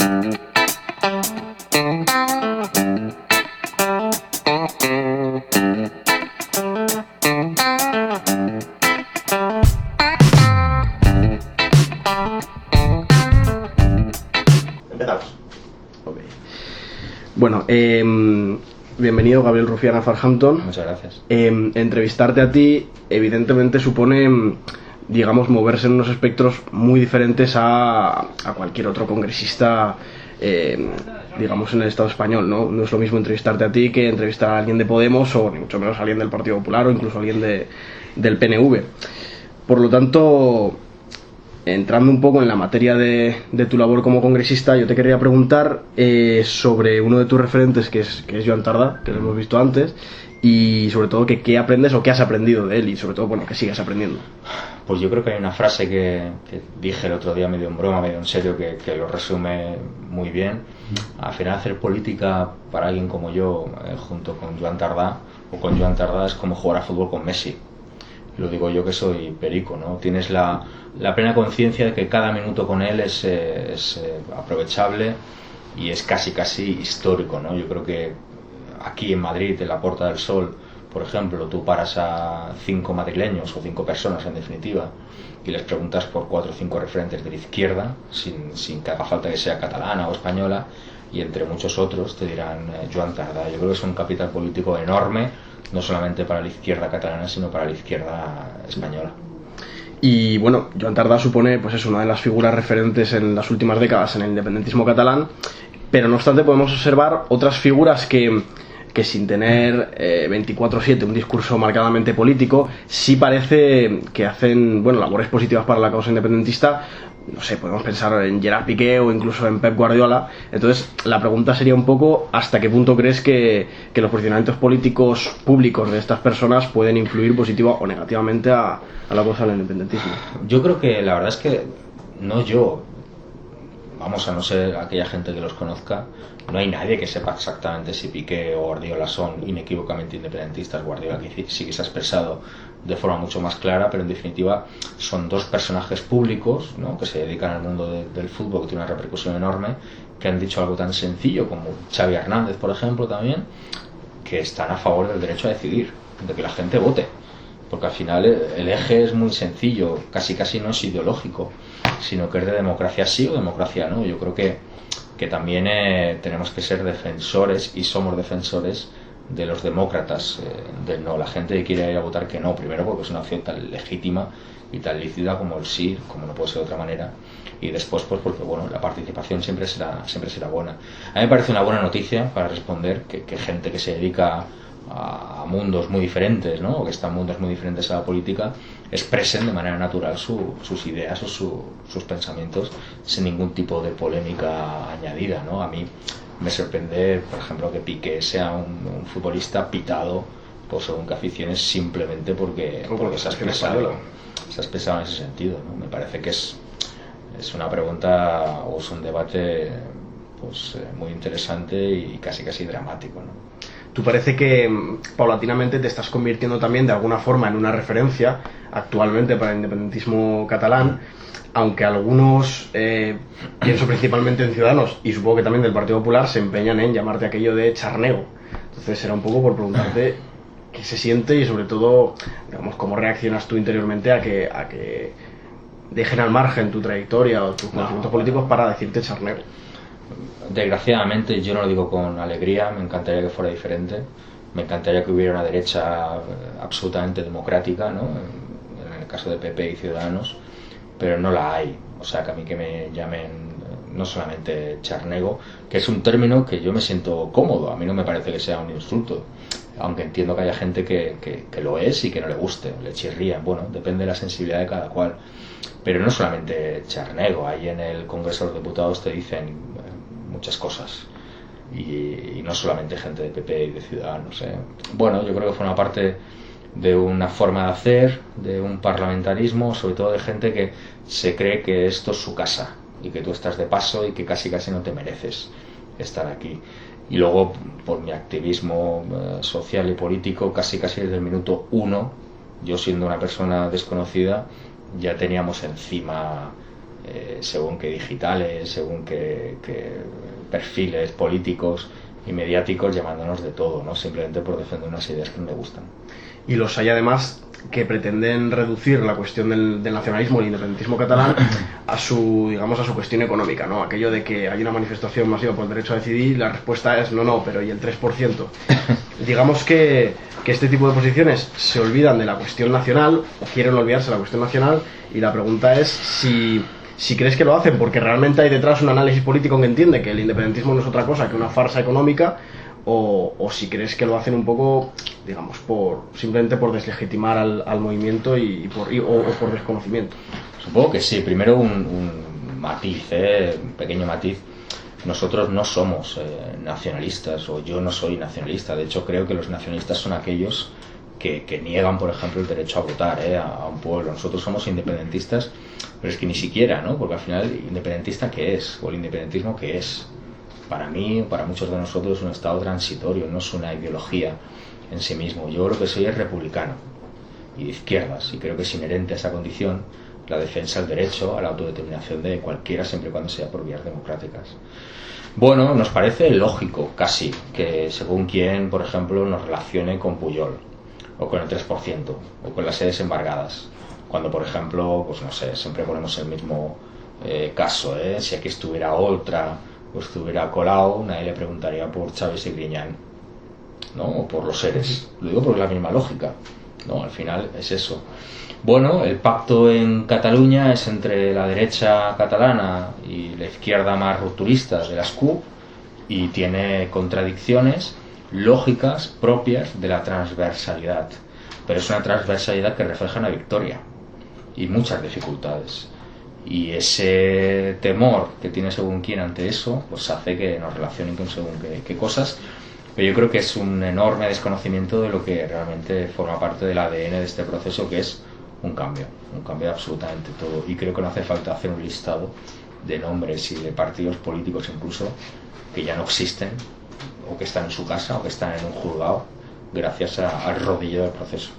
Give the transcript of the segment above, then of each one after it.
Empezamos. Ok. Bueno, bienvenido Gabriel Rufián a Farhampton. Muchas gracias. Entrevistarte a ti evidentemente supone, digamos, moverse en unos espectros muy diferentes a cualquier otro congresista, digamos, en el Estado español, ¿no? No es lo mismo entrevistarte a ti que entrevistar a alguien de Podemos o ni mucho menos a alguien del Partido Popular o incluso a alguien del PNV. Por lo tanto, entrando un poco en la materia de tu labor como congresista, yo te quería preguntar sobre uno de tus referentes, que es Joan Tardá, que lo hemos visto antes, y sobre todo que qué aprendes o qué has aprendido de él, y sobre todo, bueno, que sigas aprendiendo. Pues yo creo que hay una frase que dije el otro día medio en broma, medio en serio, que lo resume muy bien. Al final, hacer política para alguien como yo, junto con Joan Tardá, o con Joan Tardá, es como jugar a fútbol con Messi. Lo digo yo, que soy perico, ¿no? Tienes la plena conciencia de que cada minuto con él es aprovechable y es casi histórico, ¿no? Yo creo que aquí en Madrid, en la Puerta del Sol, por ejemplo, tú paras a 5 madrileños o 5 personas en definitiva y les preguntas por 4 o 5 referentes de la izquierda, sin que haga falta que sea catalana o española, y entre muchos otros te dirán Joan Tardá. Yo creo que es un capital político enorme, no solamente para la izquierda catalana, sino para la izquierda española. Y bueno, Joan Tardá supone, pues es una de las figuras referentes en las últimas décadas en el independentismo catalán, pero no obstante podemos observar otras figuras que sin tener 24/7 un discurso marcadamente político, sí parece que hacen, bueno, labores positivas para la causa independentista. No sé, podemos pensar en Gerard Piqué o incluso en Pep Guardiola. Entonces, la pregunta sería un poco ¿hasta qué punto crees que los posicionamientos políticos públicos de estas personas pueden influir positiva o negativamente a la causa del independentismo? Yo creo que la verdad es que no yo, vamos, a no ser aquella gente que los conozca, no hay nadie que sepa exactamente si Piqué o Guardiola son inequívocamente independentistas. Guardiola sí que se ha expresado de forma mucho más clara, pero en definitiva son dos personajes públicos, ¿no?, que se dedican al mundo del fútbol, que tiene una repercusión enorme, que han dicho algo tan sencillo como Xavi Hernández, por ejemplo, también, que están a favor del derecho a decidir, de que la gente vote, porque al final el eje es muy sencillo, casi no es ideológico, sino que es de democracia sí o democracia no. Yo creo que también tenemos que ser defensores, y somos defensores de los demócratas del no. La gente que quiere ir a votar que no, primero porque es una opción tan legítima y tan lícita como el sí, como no puede ser de otra manera, y después pues porque bueno, la participación siempre será buena. A mí me parece una buena noticia para responder que gente que se dedica a mundos muy diferentes, ¿no?, o que están en mundos muy diferentes a la política, expresen de manera natural sus ideas o sus pensamientos sin ningún tipo de polémica añadida, ¿no? A mí me sorprende, por ejemplo, que Piqué sea un futbolista pitado por según qué aficiones, simplemente porque se ha expresado en ese sentido, ¿no? Me parece que es una pregunta o es un debate pues muy interesante y casi dramático, ¿no? ¿Tú parece que paulatinamente te estás convirtiendo también de alguna forma en una referencia actualmente para el independentismo catalán? Aunque algunos, pienso principalmente en Ciudadanos y supongo que también del Partido Popular, se empeñan en llamarte aquello de charnego. Entonces era un poco por preguntarte qué se siente y sobre todo, digamos, cómo reaccionas tú interiormente a que dejen al margen tu trayectoria o tus conocimientos políticos para decirte charnego. Desgraciadamente yo no lo digo con alegría, me encantaría que fuera diferente, me encantaría que hubiera una derecha absolutamente democrática, ¿no?, en el caso de PP y Ciudadanos, pero no la hay. O sea, que a mí que me llamen no solamente charnego, que es un término que yo me siento cómodo, a mí no me parece que sea un insulto, aunque entiendo que haya gente que lo es y que no le guste, le chirría, bueno, depende de la sensibilidad de cada cual. Pero no solamente charnego, ahí en el Congreso de los Diputados te dicen muchas cosas, y no solamente gente de PP y de Ciudadanos, ¿eh? Bueno, yo creo que forma parte de una forma de hacer, de un parlamentarismo, sobre todo de gente que se cree que esto es su casa y que tú estás de paso y que casi no te mereces estar aquí. Y luego, por mi activismo social y político, casi desde el minuto 1, yo siendo una persona desconocida, ya teníamos encima según qué digitales, según qué perfiles políticos y mediáticos, llamándonos de todo, ¿no? Simplemente por defender unas ideas que no me gustan. Y los hay además que pretenden reducir la cuestión del nacionalismo, el independentismo catalán, a su, digamos, a su cuestión económica, ¿no? Aquello de que hay una manifestación masiva por el derecho a decidir, la respuesta es no, pero ¿y el 3%? Digamos que este tipo de posiciones se olvidan de la cuestión nacional, o quieren olvidarse de la cuestión nacional, y la pregunta es si crees que lo hacen porque realmente hay detrás un análisis político que entiende que el independentismo no es otra cosa que una farsa económica, o si crees que lo hacen un poco, digamos, simplemente por deslegitimar al movimiento o por desconocimiento. Supongo que sí. Primero un matiz, un pequeño matiz. Nosotros no somos nacionalistas, o yo no soy nacionalista. De hecho, creo que los nacionalistas son aquellos que niegan, por ejemplo, el derecho a votar a un pueblo. Nosotros somos independentistas, pero es que ni siquiera, ¿no? Porque al final, ¿independentista qué es? ¿O el independentismo qué es? Para mí, para muchos de nosotros, es un estado transitorio, no es una ideología en sí mismo. Yo lo que soy es republicano y de izquierdas, y creo que es inherente a esa condición la defensa del derecho a la autodeterminación de cualquiera, siempre y cuando sea por vías democráticas. Bueno, nos parece lógico, casi, que según quién, por ejemplo, nos relacione con Pujol, o con el 3%, o con las sedes embargadas, cuando, por ejemplo, pues no sé, siempre ponemos el mismo caso, si aquí estuviera Oltra o estuviera Colau, nadie le preguntaría por Chávez y Griñán, ¿no? O por los seres. Lo digo porque es la misma lógica, ¿no? Al final es eso. Bueno, el pacto en Cataluña es entre la derecha catalana y la izquierda más rupturista de las CUP, y tiene contradicciones lógicas propias de la transversalidad, pero es una transversalidad que refleja una victoria y muchas dificultades, y ese temor que tiene según quién ante eso pues hace que nos relacionen con según qué cosas. Pero yo creo que es un enorme desconocimiento de lo que realmente forma parte del ADN de este proceso, que es un cambio de absolutamente todo. Y creo que no hace falta hacer un listado de nombres y de partidos políticos incluso que ya no existen, o que están en su casa, o que están en un juzgado, gracias al rodillo del proceso.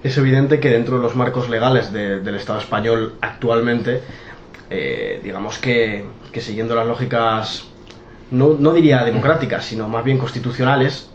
Es evidente que dentro de los marcos legales del Estado español actualmente, digamos que siguiendo las lógicas, no diría democráticas, sino más bien constitucionales,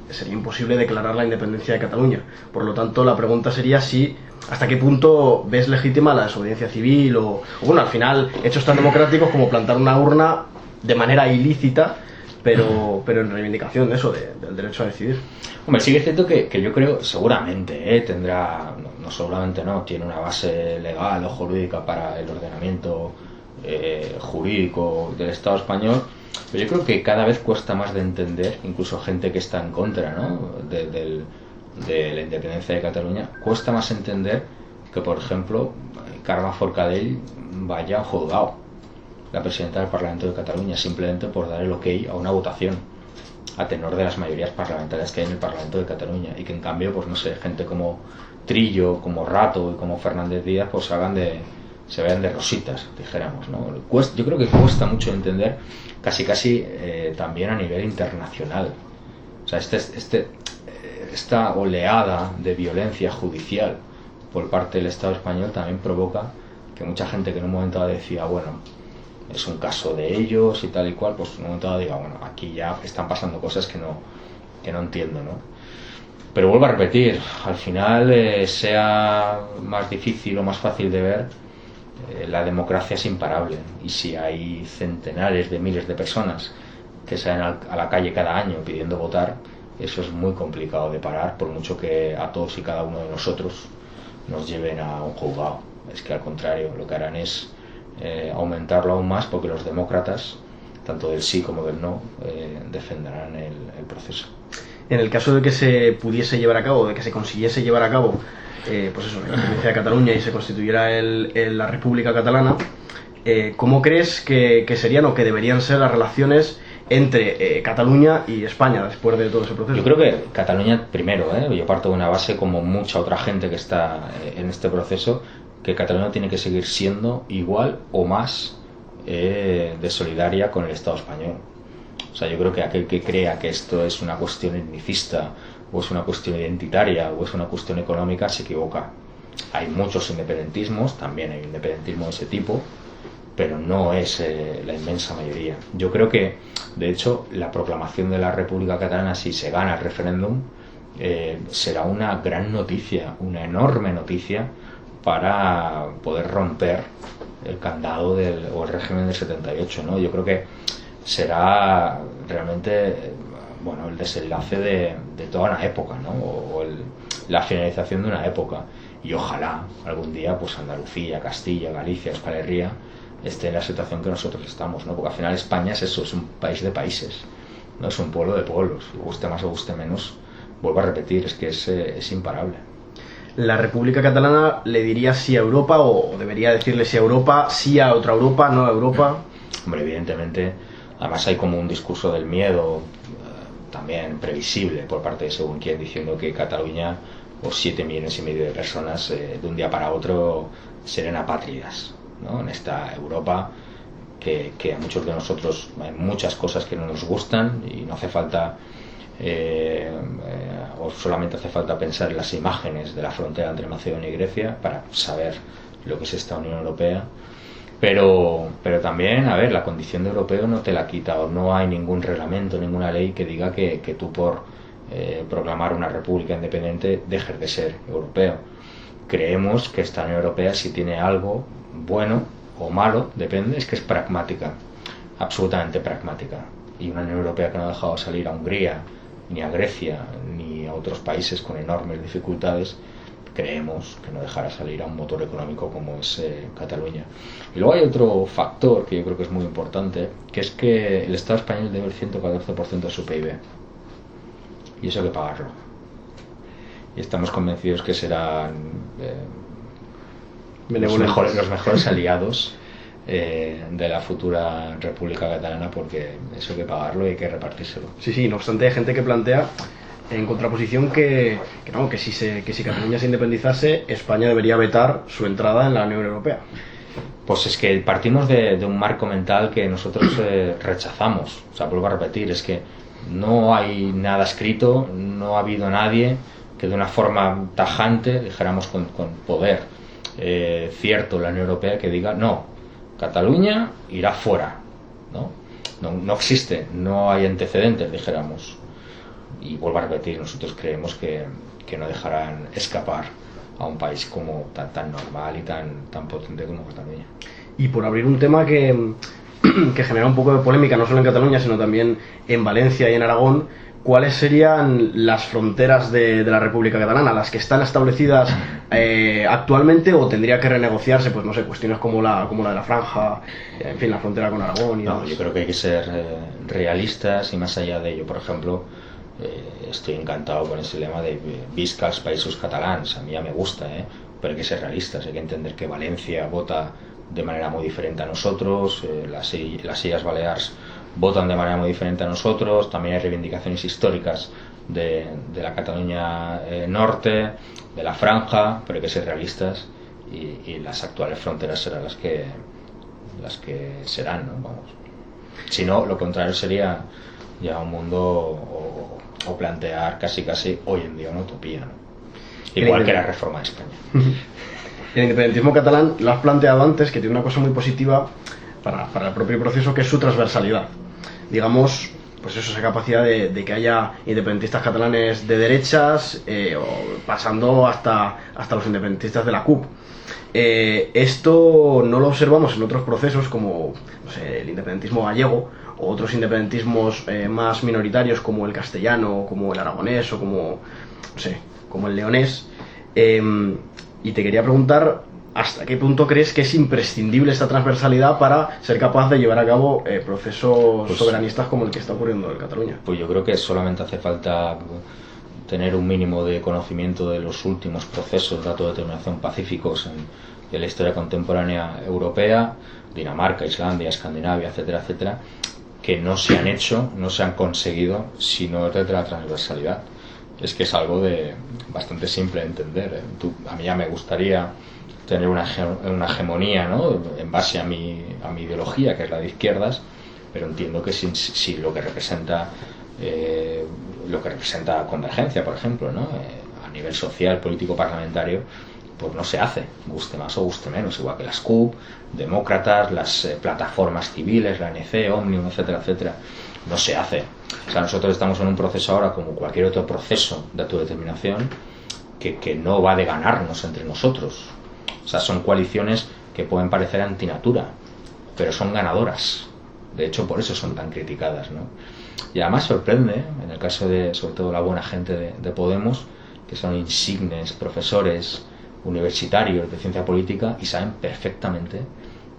sería imposible declarar la independencia de Cataluña. Por lo tanto, la pregunta sería hasta qué punto ves legítima la desobediencia civil, o bueno, al final, hechos tan democráticos como plantar una urna de manera ilícita, pero en reivindicación de eso, del derecho a decidir. Hombre, sí que es cierto que yo creo, seguramente, tendrá, no seguramente no, tiene una base legal o jurídica para el ordenamiento jurídico del Estado español, pero yo creo que cada vez cuesta más de entender, incluso gente que está en contra, ¿no?, de la independencia de Cataluña, cuesta más entender que, por ejemplo, Carme Forcadell vaya a juzgado, la presidenta del Parlamento de Cataluña, simplemente por dar el ok a una votación a tenor de las mayorías parlamentarias que hay en el Parlamento de Cataluña, y que en cambio, pues no sé, gente como Trillo, como Rato y como Fernández Díaz pues se vean de rositas, dijéramos, ¿no? Yo creo que cuesta mucho entender, casi también a nivel internacional. O sea, esta oleada de violencia judicial por parte del Estado español también provoca que mucha gente que en un momento dado decía, bueno, es un caso de ellos y tal y cual, pues en un momento dado diga, bueno, aquí ya están pasando cosas que no entiendo, ¿no? Pero vuelvo a repetir, al final, sea más difícil o más fácil de ver, la democracia es imparable, y si hay centenares de miles de personas que salen a la calle cada año pidiendo votar, eso es muy complicado de parar, por mucho que a todos y cada uno de nosotros nos lleven a un juzgado. Es que al contrario, lo que harán es aumentarlo aún más, porque los demócratas, tanto del sí como del no, defenderán el proceso. En el caso de que se pudiese llevar a cabo, de que se consiguiese llevar a cabo pues eso, la independencia de Cataluña y se constituyera la República Catalana, ¿cómo crees que serían o que deberían ser las relaciones entre Cataluña y España después de todo ese proceso? Yo creo que Cataluña, primero, yo parto de una base, como mucha otra gente que está en este proceso, que Cataluña tiene que seguir siendo igual o más de solidaria con el Estado español. O sea, yo creo que aquel que crea que esto es una cuestión etnicista, o es una cuestión identitaria, o es una cuestión económica, se equivoca. Hay muchos independentismos, también hay independentismo de ese tipo, pero no es la inmensa mayoría. Yo creo que, de hecho, la proclamación de la República Catalana, si se gana el referéndum, será una gran noticia, una enorme noticia para poder romper el candado o el régimen del 78, ¿no? Yo creo que será realmente bueno, el desenlace de toda una época, ¿no? La finalización de una época. Y ojalá algún día pues Andalucía, Castilla, Galicia, Euskal Herria esté en la situación que nosotros estamos, ¿no? Porque al final España es eso, es un país de países, no es un pueblo de pueblos, guste más o guste menos. Vuelvo a repetir, es que es imparable. ¿La República Catalana le diría sí a Europa o debería decirle sí a Europa, sí a otra Europa, no a Europa? Hombre, evidentemente, además hay como un discurso del miedo también previsible por parte de según quien, diciendo que Cataluña o 7,5 millones de personas de un día para otro serán apátridas, ¿no? En esta Europa que a muchos de nosotros hay muchas cosas que no nos gustan y no hace falta o solamente hace falta pensar en las imágenes de la frontera entre Macedonia y Grecia para saber lo que es esta Unión Europea, pero también, a ver, la condición de europeo no te la quita, o no hay ningún reglamento, ninguna ley que diga que tú por proclamar una república independiente dejes de ser europeo. Creemos que esta Unión Europea, si tiene algo bueno o malo, depende, es que es pragmática, absolutamente pragmática, y una Unión Europea que no ha dejado salir a Hungría ni a Grecia ni a otros países con enormes dificultades, creemos que no dejará salir a un motor económico como es Cataluña. Y luego hay otro factor que yo creo que es muy importante, que es que el Estado español debe el 114% de su PIB, y eso hay que pagarlo, y estamos convencidos que serán los mejores aliados de la futura República Catalana, porque eso hay que pagarlo y hay que repartírselo. Sí, no obstante hay gente que plantea en contraposición que si Cataluña se independizase, España debería vetar su entrada en la Unión Europea. Pues es que partimos de un marco mental que nosotros rechazamos. O sea, vuelvo a repetir, es que no hay nada escrito, no ha habido nadie que de una forma tajante, dijéramos con poder cierto la Unión Europea, que diga no, Cataluña irá fuera, no existe, no hay antecedentes, dijéramos. Y vuelvo a repetir, nosotros creemos que no dejarán escapar a un país como tan normal y tan potente como Cataluña. Y por abrir un tema que genera un poco de polémica, no solo en Cataluña, sino también en Valencia y en Aragón, ¿cuáles serían las fronteras de la República Catalana, las que están establecidas actualmente, o tendría que renegociarse, pues no sé, cuestiones como la de la franja, en fin, la frontera con Aragón y demás? Yo creo que hay que ser realistas, y más allá de ello, por ejemplo, estoy encantado con ese lema de visca els països catalans, a mí ya me gusta, pero hay que ser realistas, hay que entender que Valencia vota de manera muy diferente a nosotros, las Illes Balears votan de manera muy diferente a nosotros, también hay reivindicaciones históricas de la Cataluña norte, de la franja, pero hay que ser realistas, y las actuales fronteras serán las que serán, ¿no? Vamos. Si no, lo contrario sería ya un mundo o plantear casi hoy en día una utopía, ¿no? Igual que la reforma de España. El independentismo catalán lo has planteado antes, que tiene una cosa muy positiva para el propio proceso, que es su transversalidad. Digamos, pues eso, esa capacidad de que haya independentistas catalanes de derechas, o pasando hasta los independentistas de la CUP. Esto no lo observamos en otros procesos como, no sé, el independentismo gallego, o otros independentismos más minoritarios como el castellano, como el aragonés, o como, no sé, como el leonés. Y te quería preguntar, ¿hasta qué punto crees que es imprescindible esta transversalidad para ser capaz de llevar a cabo procesos soberanistas como el que está ocurriendo en Cataluña? Pues yo creo que solamente hace falta tener un mínimo de conocimiento de los últimos procesos de autodeterminación pacíficos en la historia contemporánea europea, Dinamarca, Islandia, Escandinavia, etcétera, etcétera, que no se han hecho, no se han conseguido, sino desde la transversalidad. Es que es algo de bastante simple de entender. A mí ya me gustaría tener una hegemonía, ¿no?, en base a mi ideología, que es la de izquierdas, pero entiendo que si lo que representa convergencia, por ejemplo, ¿no?, a nivel social, político, parlamentario, pues no se hace, guste más o guste menos, igual que las CUP, demócratas, las plataformas civiles, la ANC, Omnium, etcétera, etcétera, no se hace. O sea, nosotros estamos en un proceso ahora, como cualquier otro proceso de autodeterminación, que no va de ganarnos entre nosotros. O sea, son coaliciones que pueden parecer antinatura, pero son ganadoras. De hecho, por eso son tan criticadas, ¿no? Y además sorprende, en el caso de, sobre todo, la buena gente de Podemos, que son insignes profesores universitarios de ciencia política y saben perfectamente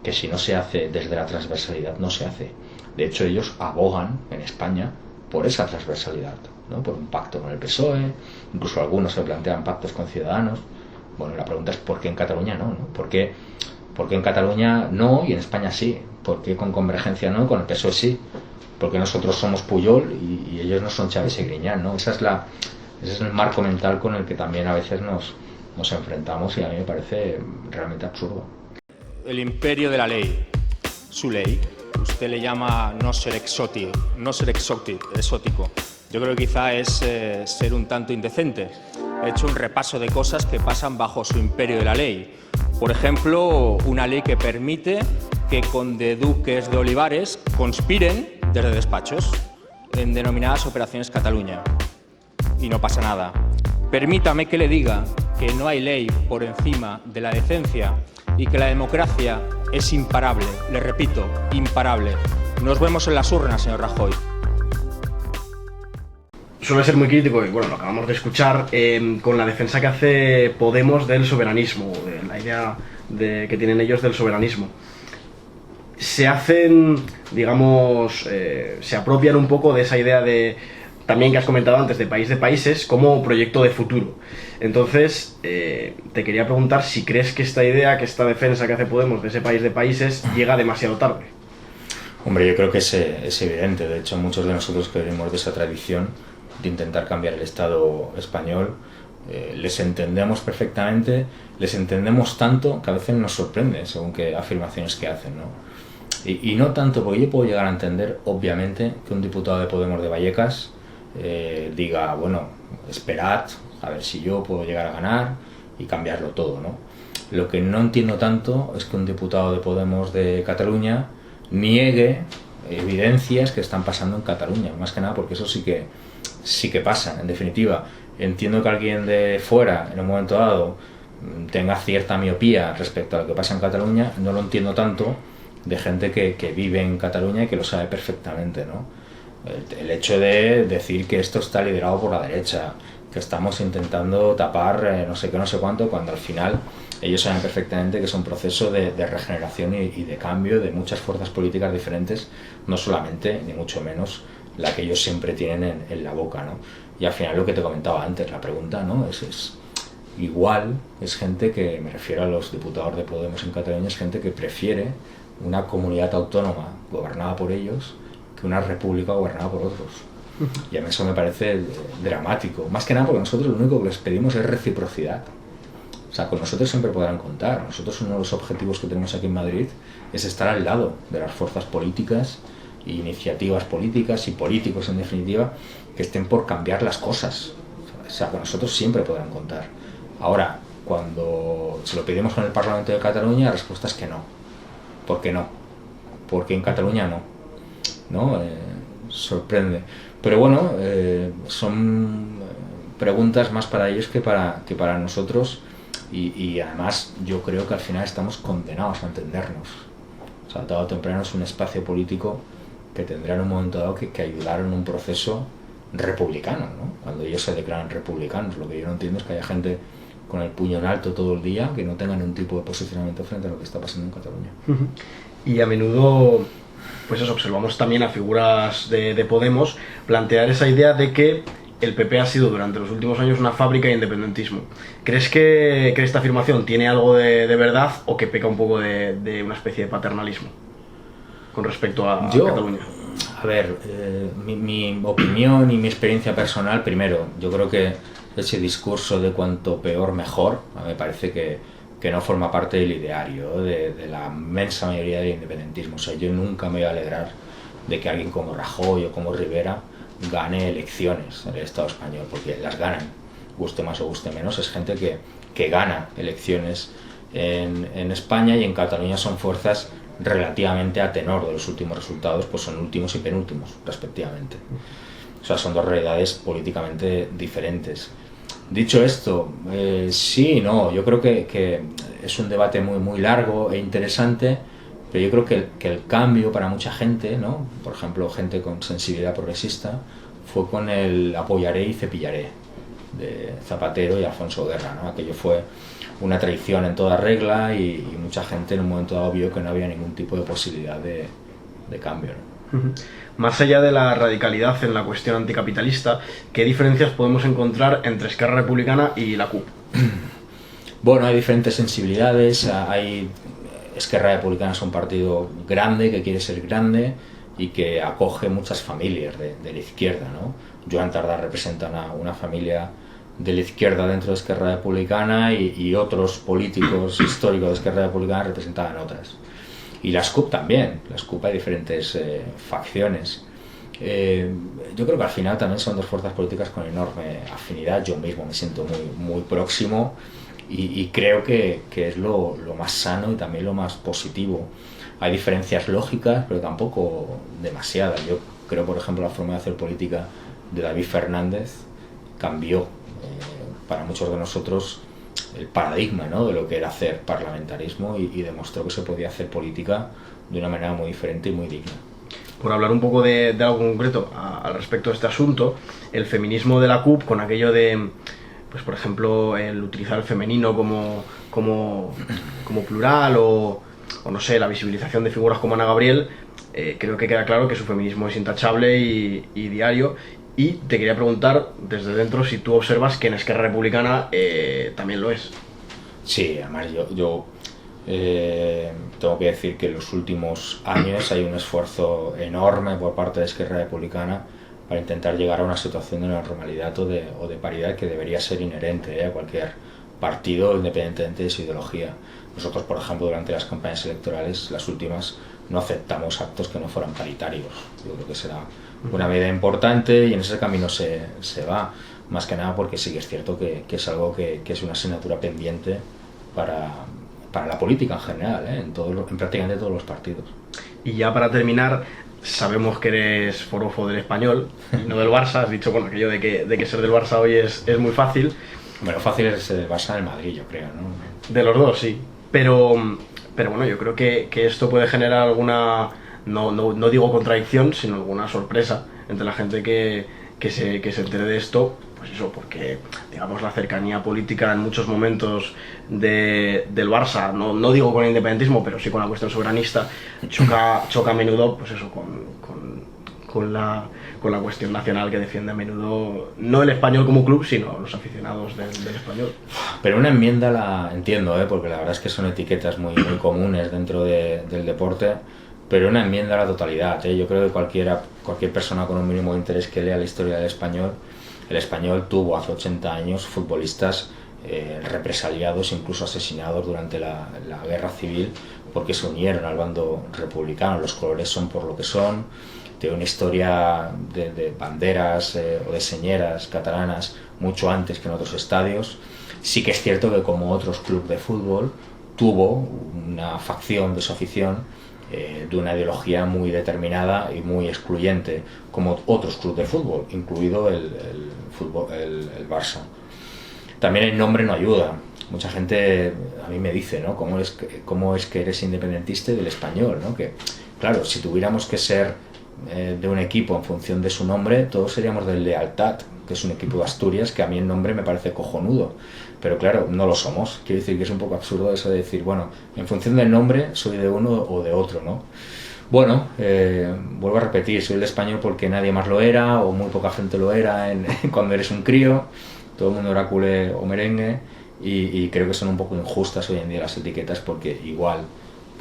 que si no se hace desde la transversalidad, no se hace. De hecho, ellos abogan en España por esa transversalidad, ¿no? Por un pacto con el PSOE, incluso algunos se plantean pactos con Ciudadanos. Bueno, la pregunta es ¿por qué en Cataluña no? ¿Por qué en Cataluña no y en España sí? ¿Por qué con Convergencia no y con el PSOE sí? Porque nosotros somos Pujol y ellos no son Chávez y Griñán, ¿no? Ese es el marco mental con el que también a veces nos enfrentamos y a mí me parece realmente absurdo. El imperio de la ley, su ley, usted le llama no ser exótico. Yo creo que quizá es ser un tanto indecente. He hecho un repaso de cosas que pasan bajo su imperio de la ley. Por ejemplo, una ley que permite que condeduques de Olivares conspiren desde despachos en denominadas Operaciones Cataluña. Y no pasa nada. Permítame que le diga que no hay ley por encima de la decencia y que la democracia es imparable. Le repito, imparable. Nos vemos en las urnas, señor Rajoy. Suele ser muy crítico, y bueno, lo acabamos de escuchar, con la defensa que hace Podemos del soberanismo, de la idea que tienen ellos del soberanismo. Se hacen, digamos, se apropian un poco de esa idea de, también que has comentado antes, de país de países, como proyecto de futuro. Entonces, te quería preguntar si crees que esta idea, que esta defensa que hace Podemos de ese país de países, llega demasiado tarde. Hombre, yo creo que es evidente. De hecho, muchos de nosotros que venimos de esa tradición de intentar cambiar el Estado español, les entendemos perfectamente, les entendemos tanto que a veces nos sorprende según qué afirmaciones que hacen, ¿no? Y no tanto, porque yo puedo llegar a entender, obviamente, que un diputado de Podemos de Vallecas diga, bueno, esperad, a ver si yo puedo llegar a ganar y cambiarlo todo, ¿no? Lo que no entiendo tanto es que un diputado de Podemos de Cataluña niegue evidencias que están pasando en Cataluña, más que nada porque eso sí que pasa. En definitiva, entiendo que alguien de fuera, en un momento dado, tenga cierta miopía respecto a lo que pasa en Cataluña, no lo entiendo tanto de gente que vive en Cataluña y que lo sabe perfectamente, ¿no? El hecho de decir que esto está liderado por la derecha, que estamos intentando tapar no sé qué, no sé cuánto, cuando al final ellos saben perfectamente que es un proceso de regeneración y de cambio de muchas fuerzas políticas diferentes, no solamente, ni mucho menos, la que ellos siempre tienen en la boca, ¿no? Y al final lo que te comentaba antes, la pregunta, ¿no? Es igual, es gente que, me refiero a los diputados de Podemos en Cataluña, es gente que prefiere una comunidad autónoma gobernada por ellos que una república gobernada por otros. Y a mí eso me parece dramático. Más que nada porque nosotros lo único que les pedimos es reciprocidad. O sea, con nosotros siempre podrán contar. Nosotros uno de los objetivos que tenemos aquí en Madrid es estar al lado de las fuerzas políticas, iniciativas políticas y políticos en definitiva que estén por cambiar las cosas. O sea, con nosotros siempre podrán contar. Ahora, cuando se lo pedimos con el Parlamento de Cataluña, la respuesta es que no. ¿Por qué no? Porque en Cataluña no. Sorprende. Pero bueno, son preguntas más para ellos que para nosotros y además yo creo que al final estamos condenados a entendernos. O sea, tarde o temprano es un espacio político que tendrá en un momento dado que ayudar en un proceso republicano, ¿no? Cuando ellos se declaran republicanos. Lo que yo no entiendo es que haya gente con el puño en alto todo el día que no tenga ningún tipo de posicionamiento frente a lo que está pasando en Cataluña. Y a menudo, pues eso, observamos también a figuras de Podemos plantear esa idea de que el PP ha sido durante los últimos años una fábrica de independentismo. ¿Crees que esta afirmación tiene algo de verdad o que peca un poco de una especie de paternalismo con respecto a Cataluña? A ver, mi opinión y mi experiencia personal, primero, yo creo que ese discurso de cuanto peor mejor, me parece que no forma parte del ideario de la inmensa mayoría del independentismo. O sea, yo nunca me voy a alegrar de que alguien como Rajoy o como Rivera gane elecciones en el Estado español, porque las ganan. guste más o guste menos, es gente que gana elecciones en España, y en Cataluña son fuerzas relativamente a tenor de los últimos resultados, pues son últimos y penúltimos, respectivamente. O sea, son dos realidades políticamente diferentes. Dicho esto, sí y no, yo creo que es un debate muy largo e interesante, pero yo creo que el cambio para mucha gente, ¿no? Por ejemplo, gente con sensibilidad progresista, fue con el apoyaré y cepillaré de Zapatero y Alfonso Guerra, ¿no? Aquello fue una traición en toda regla, y mucha gente en un momento dado vio que no había ningún tipo de posibilidad de cambio, ¿no? Más allá de la radicalidad en la cuestión anticapitalista, ¿qué diferencias podemos encontrar entre Esquerra Republicana y la CUP? Bueno, hay diferentes sensibilidades. Esquerra Republicana es un partido grande, que quiere ser grande y que acoge muchas familias de la izquierda, ¿no? Joan Tardá representa una familia de la izquierda dentro de Esquerra Republicana, y otros políticos históricos de Esquerra Republicana representaban otras. Y las CUP también, las CUP hay diferentes facciones. Yo creo que al final también son dos fuerzas políticas con enorme afinidad. Yo mismo me siento muy próximo, y creo que es lo más sano y también lo más positivo. Hay diferencias lógicas, pero tampoco demasiadas. Yo creo, por ejemplo, la forma de hacer política de David Fernández cambió para muchos de nosotros el paradigma, ¿no?, de lo que era hacer parlamentarismo, y demostró que se podía hacer política de una manera muy diferente y muy digna. Por hablar un poco de algo concreto al respecto de este asunto, el feminismo de la CUP, con aquello de, pues por ejemplo, el utilizar el femenino como plural, o no sé, la visibilización de figuras como Ana Gabriel, creo que queda claro que su feminismo es intachable y diario. Y te quería preguntar desde dentro si tú observas que en Esquerra Republicana también lo es. Sí, además yo tengo que decir que en los últimos años hay un esfuerzo enorme por parte de Esquerra Republicana para intentar llegar a una situación de normalidad o de paridad que debería ser inherente a cualquier partido, independientemente de su ideología. Nosotros, por ejemplo, durante las campañas electorales, las últimas, no aceptamos actos que no fueran paritarios. Yo creo que será una medida importante, y en ese camino se va, más que nada porque sí que es cierto que es algo que es una asignatura pendiente para la política en general, en prácticamente todos los partidos. Y ya para terminar, sabemos que eres forofo del Español, no del Barça. Has dicho, bueno, aquello de que ser del Barça hoy es muy fácil. Bueno, fácil es el Barça del Madrid, yo creo, ¿no? De los dos, sí. Pero bueno, yo creo que esto puede generar alguna, no digo contradicción, sino alguna sorpresa entre la gente que se entere de esto. Pues eso, porque digamos la cercanía política en muchos momentos del Barça, no digo con el independentismo, pero sí con la cuestión soberanista, choca a menudo, pues eso, con la cuestión nacional que defiende a menudo, no el Español como club, sino los aficionados del Español. Pero una enmienda la entiendo, porque la verdad es que son etiquetas muy comunes dentro del deporte, pero una enmienda a la totalidad. Yo creo que cualquier persona con un mínimo de interés que lea la historia del Español, el Español tuvo hace 80 años futbolistas represaliados, incluso asesinados durante la guerra civil, porque se unieron al bando republicano. Los colores son por lo que son. Tiene una historia de banderas o de señeras catalanas mucho antes que en otros estadios. Sí que es cierto que, como otros clubes de fútbol, tuvo una facción de su afición de una ideología muy determinada y muy excluyente, como otros clubes de fútbol, incluido el Barça. También el nombre no ayuda. Mucha gente a mí me dice, ¿no?, ¿cómo es que eres independentista del Español, ¿no? Que, claro, si tuviéramos que ser de un equipo en función de su nombre, todos seríamos del Lealtad, que es un equipo de Asturias, que a mí el nombre me parece cojonudo, pero claro, no lo somos. Quiero decir que es un poco absurdo eso de decir, bueno, en función del nombre soy de uno o de otro, ¿no? Bueno, vuelvo a repetir, soy del Español porque nadie más lo era, o muy poca gente lo era cuando eres un crío, todo el mundo era culé o merengue, y creo que son un poco injustas hoy en día las etiquetas, porque igual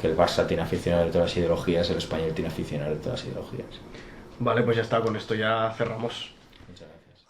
que el Barça tiene aficionados de todas las ideologías, el Español tiene aficionados de todas las ideologías. Vale, pues ya está, con esto ya cerramos. Muchas gracias.